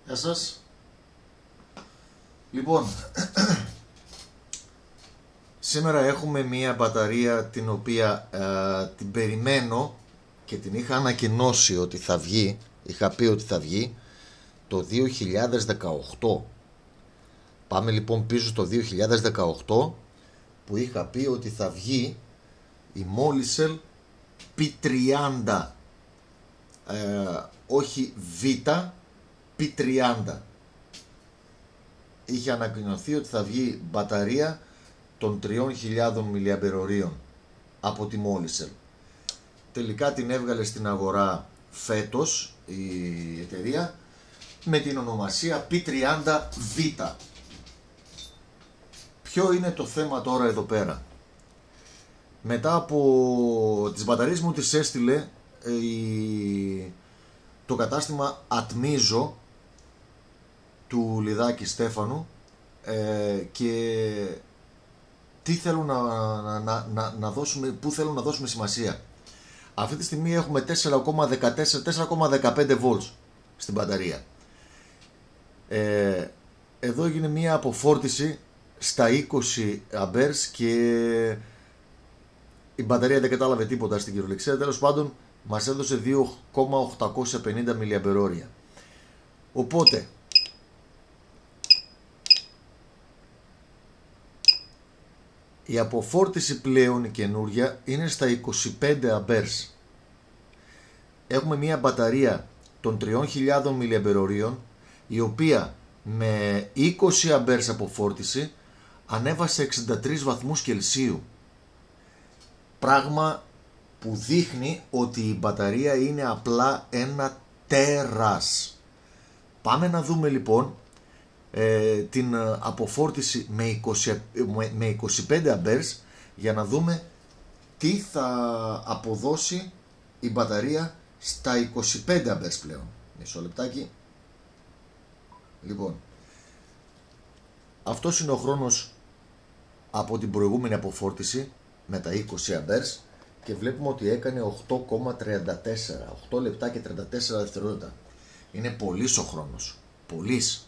Γεια σας. Λοιπόν, σήμερα έχουμε μία μπαταρία την οποία την περιμένω και την είχα ανακοινώσει ότι θα βγει, είχα πει ότι θα βγει το 2018. Πάμε λοιπόν πίσω στο 2018 που είχα πει ότι θα βγει η Molicel P30, όχι Β, P30. Είχε ανακοινωθεί ότι θα βγει μπαταρία των 3.000 mAh από τη Molicel. Τελικά την έβγαλε στην αγορά φέτος η εταιρεία με την ονομασία P30V. Ποιο είναι το θέμα τώρα εδώ πέρα? Μετά από τις μπαταρίες μου τις έστειλε το κατάστημα Atmizo του Λιδάκη Στέφανου και τι θέλουν να δώσουμε, πού θέλουν να δώσουμε σημασία. Αυτή τη στιγμή έχουμε 4,15 volts στην μπαταρία. Εδώ έγινε μία αποφόρτιση στα 20 amperes και η μπαταρία δεν κατάλαβε τίποτα στην κυριολεξία. Τέλος πάντων μας έδωσε 2,850 mAh. Οπότε η αποφόρτιση πλέον η καινούρια είναι στα 25 amperes. Έχουμε μία μπαταρία των 3.000 mAh η οποία με 20 amperes αποφόρτιση ανέβασε 63 βαθμούς Κελσίου. Πράγμα που δείχνει ότι η μπαταρία είναι απλά ένα τέρας. Πάμε να δούμε λοιπόν την αποφόρτιση με 25 amperes για να δούμε τι θα αποδώσει η μπαταρία στα 25 amperes πλέον. Μισό λεπτάκι. Λοιπόν, αυτός είναι ο χρόνος από την προηγούμενη αποφόρτιση με τα 20 amperes και βλέπουμε ότι έκανε 8,34, 8 λεπτά και 34 δευτερόλεπτα. Είναι πολύς ο χρόνος, πολύς.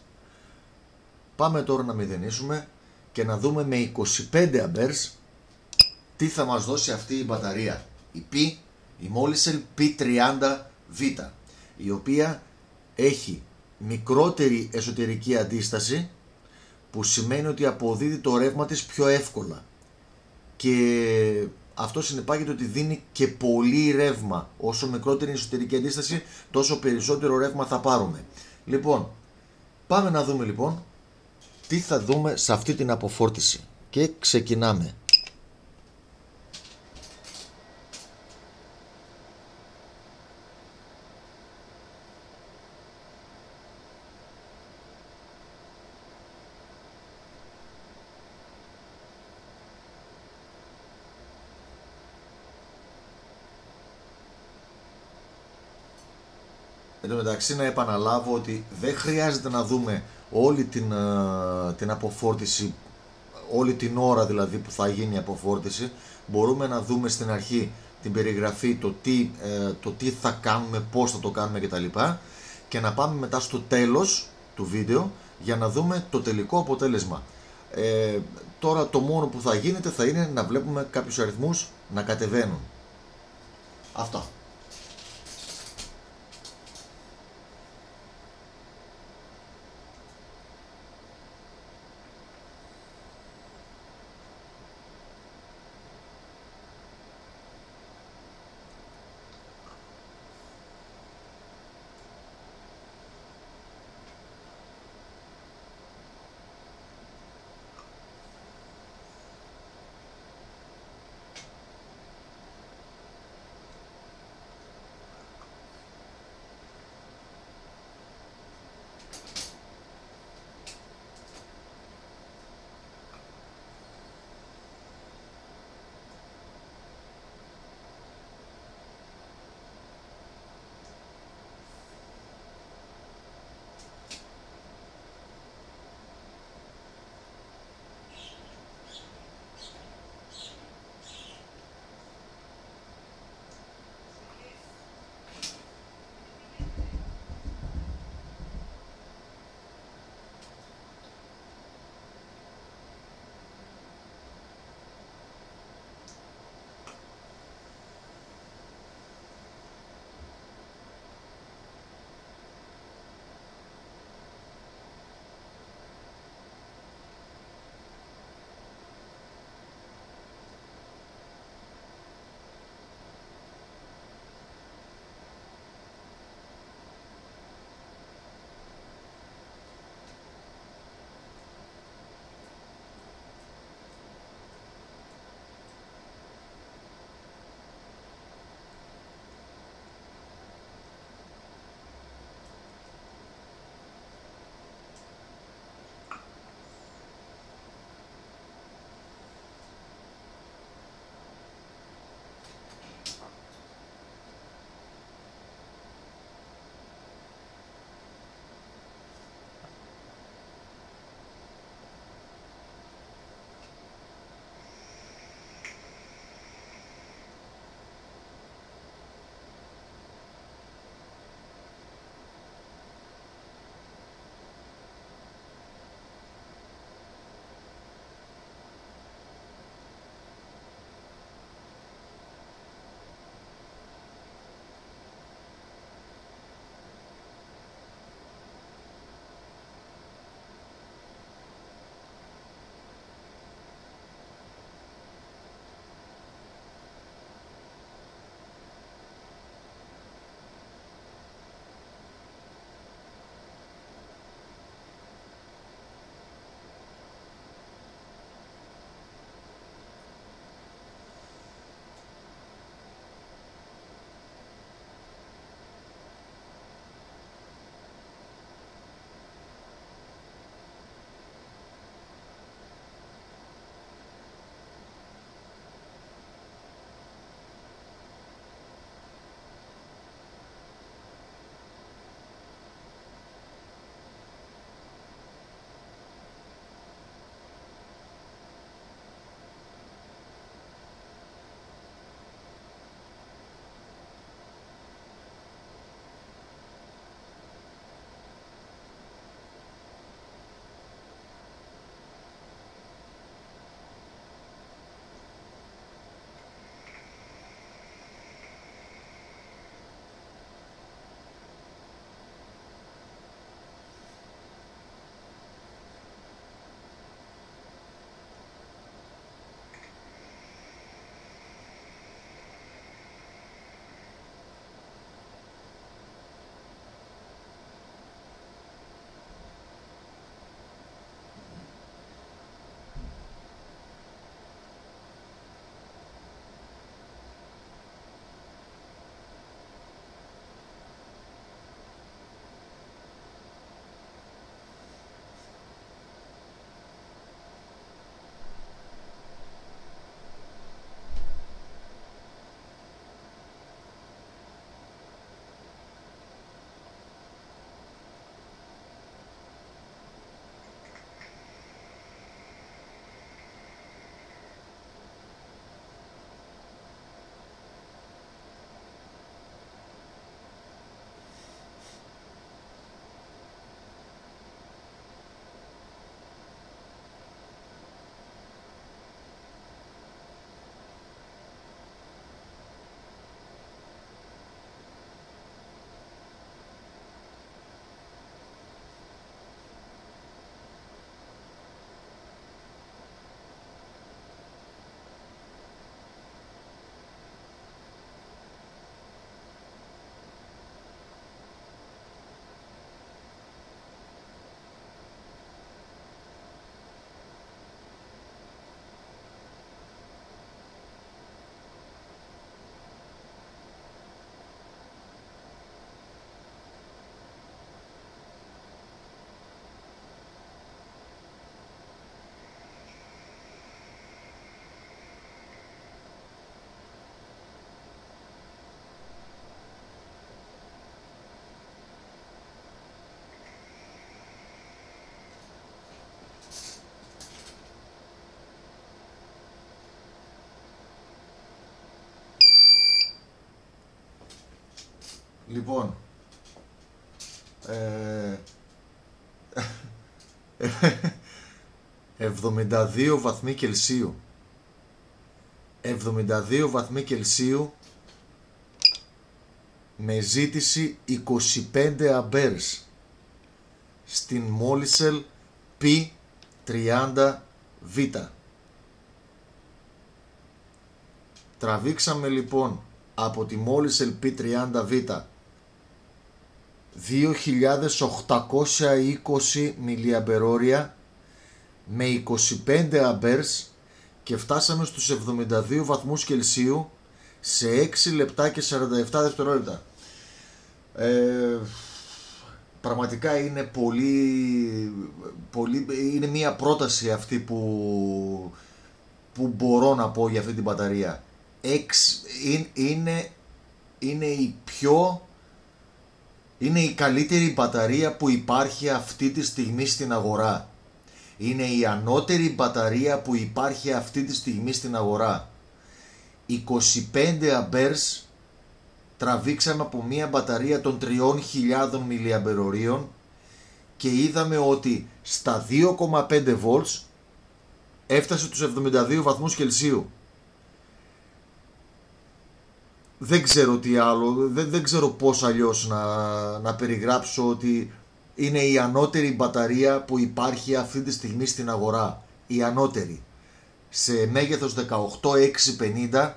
Πάμε τώρα να μηδενίσουμε και να δούμε με 25 amperes τι θα μας δώσει αυτή η μπαταρία. Η Molicel P30V, η οποία έχει μικρότερη εσωτερική αντίσταση, που σημαίνει ότι αποδίδει το ρεύμα της πιο εύκολα και αυτό συνεπάγεται ότι δίνει και πολύ ρεύμα. Όσο μικρότερη είναι η εσωτερική αντίσταση, τόσο περισσότερο ρεύμα θα πάρουμε. Λοιπόν, πάμε να δούμε λοιπόν τι θα δούμε σε αυτή την αποφόρτιση και ξεκινάμε. Εν τω μεταξύ να επαναλάβω ότι δεν χρειάζεται να δούμε όλη την αποφόρτιση, όλη την ώρα δηλαδή που θα γίνει η αποφόρτιση. Μπορούμε να δούμε στην αρχή την περιγραφή, το τι θα κάνουμε, πώς θα το κάνουμε κτλ. Και να πάμε μετά στο τέλος του βίντεο για να δούμε το τελικό αποτέλεσμα. Τώρα το μόνο που θα γίνεται θα είναι να βλέπουμε κάποιους αριθμούς να κατεβαίνουν. Αυτό. Λοιπόν, 72 βαθμοί Κελσίου. 72 βαθμοί Κελσίου με ζήτηση 25 αμπέρς στην Molicel P30V. Τραβήξαμε λοιπόν από τη Molicel P30V 2.820 mAh με 25 αμπέρς και φτάσαμε στους 72 βαθμούς Κελσίου σε 6 λεπτά και 47 δευτερόλεπτα. Πραγματικά είναι είναι μια πρόταση αυτή που μπορώ να πω για αυτή την μπαταρία. Είναι η καλύτερη μπαταρία που υπάρχει αυτή τη στιγμή στην αγορά. Είναι η ανώτερη μπαταρία που υπάρχει αυτή τη στιγμή στην αγορά. 25 αμπέρς τραβήξαμε από μια μπαταρία των 3.000 mAh και είδαμε ότι στα 2,5 volts έφτασε τους 72 βαθμούς Κελσίου. Δεν ξέρω τι άλλο, δεν ξέρω πώς αλλιώς να περιγράψω ότι είναι η ανώτερη μπαταρία που υπάρχει αυτή τη στιγμή στην αγορά. Η ανώτερη. Σε μέγεθος 18650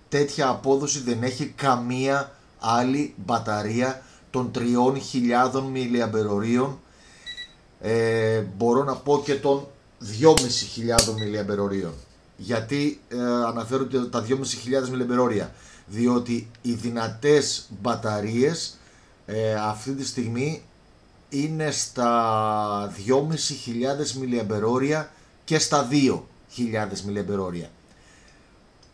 τέτοια απόδοση δεν έχει καμία άλλη μπαταρία των 3.000 mAh. Μπορώ να πω και των 2.500 mAh. Γιατί αναφέρω και τα 2.500 mAh? Διότι οι δυνατές μπαταρίες αυτή τη στιγμή είναι στα 2.500 mAh και στα 2.000 mAh.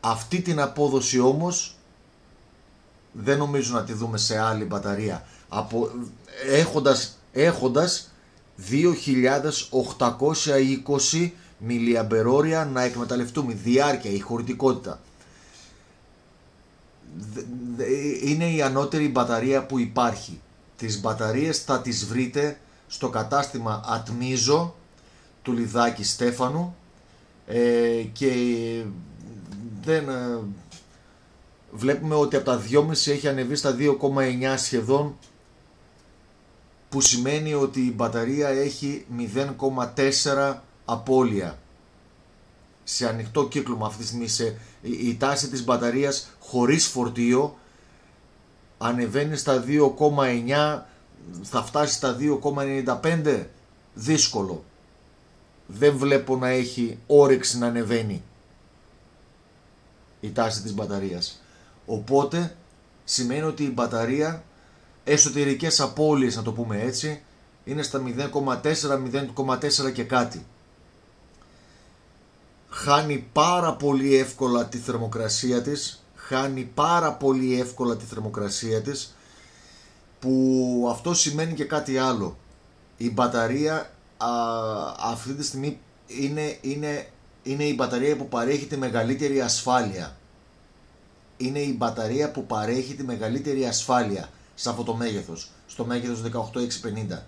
Αυτή την απόδοση όμως δεν νομίζω να τη δούμε σε άλλη μπαταρία έχοντας 2.820 mAh να εκμεταλλευτούμε. Διάρκεια, η χωρητικότητα. Είναι η ανώτερη μπαταρία που υπάρχει. Τις μπαταρίες θα τις βρείτε στο κατάστημα Ατμίζο του Λιδάκη Στέφανου και βλέπουμε ότι από τα 2,5 έχει ανεβεί στα 2,9 σχεδόν, που σημαίνει ότι η μπαταρία έχει 0,4 απώλεια σε ανοιχτό κύκλωμα αυτή τη στιγμή. Η τάση της μπαταρίας χωρίς φορτίο ανεβαίνει στα 2,9, θα φτάσει στα 2,95. Δύσκολο. Δεν βλέπω να έχει όρεξη να ανεβαίνει η τάση της μπαταρίας. Οπότε σημαίνει ότι η μπαταρία, εσωτερικές απώλειες να το πούμε έτσι, είναι στα 0,4 και κάτι. Χάνει πάρα πολύ εύκολα τη θερμοκρασία της, που αυτό σημαίνει και κάτι άλλο. Η μπαταρία αυτή τη στιγμή είναι η μπαταρία που παρέχει τη μεγαλύτερη ασφάλεια. Είναι η μπαταρία που παρέχει τη μεγαλύτερη ασφάλεια σε αυτό το μέγεθος, στο μέγεθος 18650.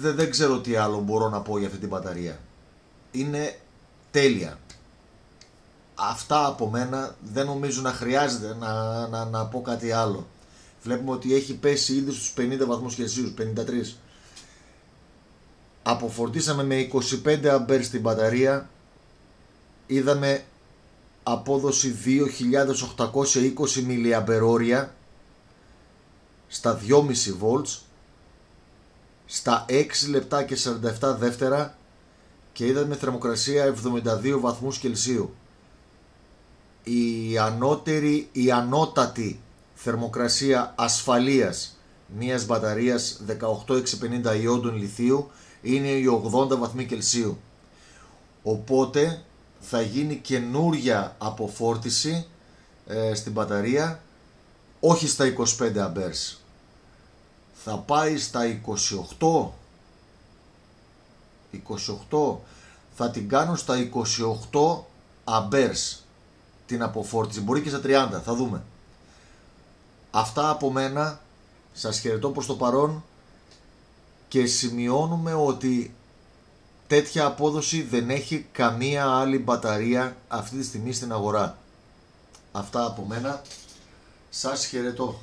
Δεν ξέρω τι άλλο μπορώ να πω για αυτή την μπαταρία. Είναι τέλεια. Αυτά από μένα, δεν νομίζω να χρειάζεται να πω κάτι άλλο. Βλέπουμε ότι έχει πέσει ήδη στους 50 βαθμούς Κελσίου, 53. Αποφορτίσαμε με 25 αμπέρ στην μπαταρία. Είδαμε απόδοση 2.820 mAh στα 2,5 volts στα 6 λεπτά και 47 δεύτερα και είδαμε θερμοκρασία 72 βαθμούς Κελσίου. Η ανώτατη θερμοκρασία ασφαλείας μιας μπαταρίας 18650 ιόντων λιθίου είναι οι 80 βαθμοί Κελσίου. Οπότε θα γίνει καινούρια αποφόρτιση στην μπαταρία, όχι στα 25 αμπέρς. Θα πάει στα 28, θα την κάνω στα 28 αμπέρς την αποφόρτιση, μπορεί και στα 30, θα δούμε. Αυτά από μένα. Σας χαιρετώ προς το παρόν και σημειώνουμε ότι τέτοια απόδοση δεν έχει καμία άλλη μπαταρία αυτή τη στιγμή στην αγορά. Αυτά από μένα. Σας χαιρετώ.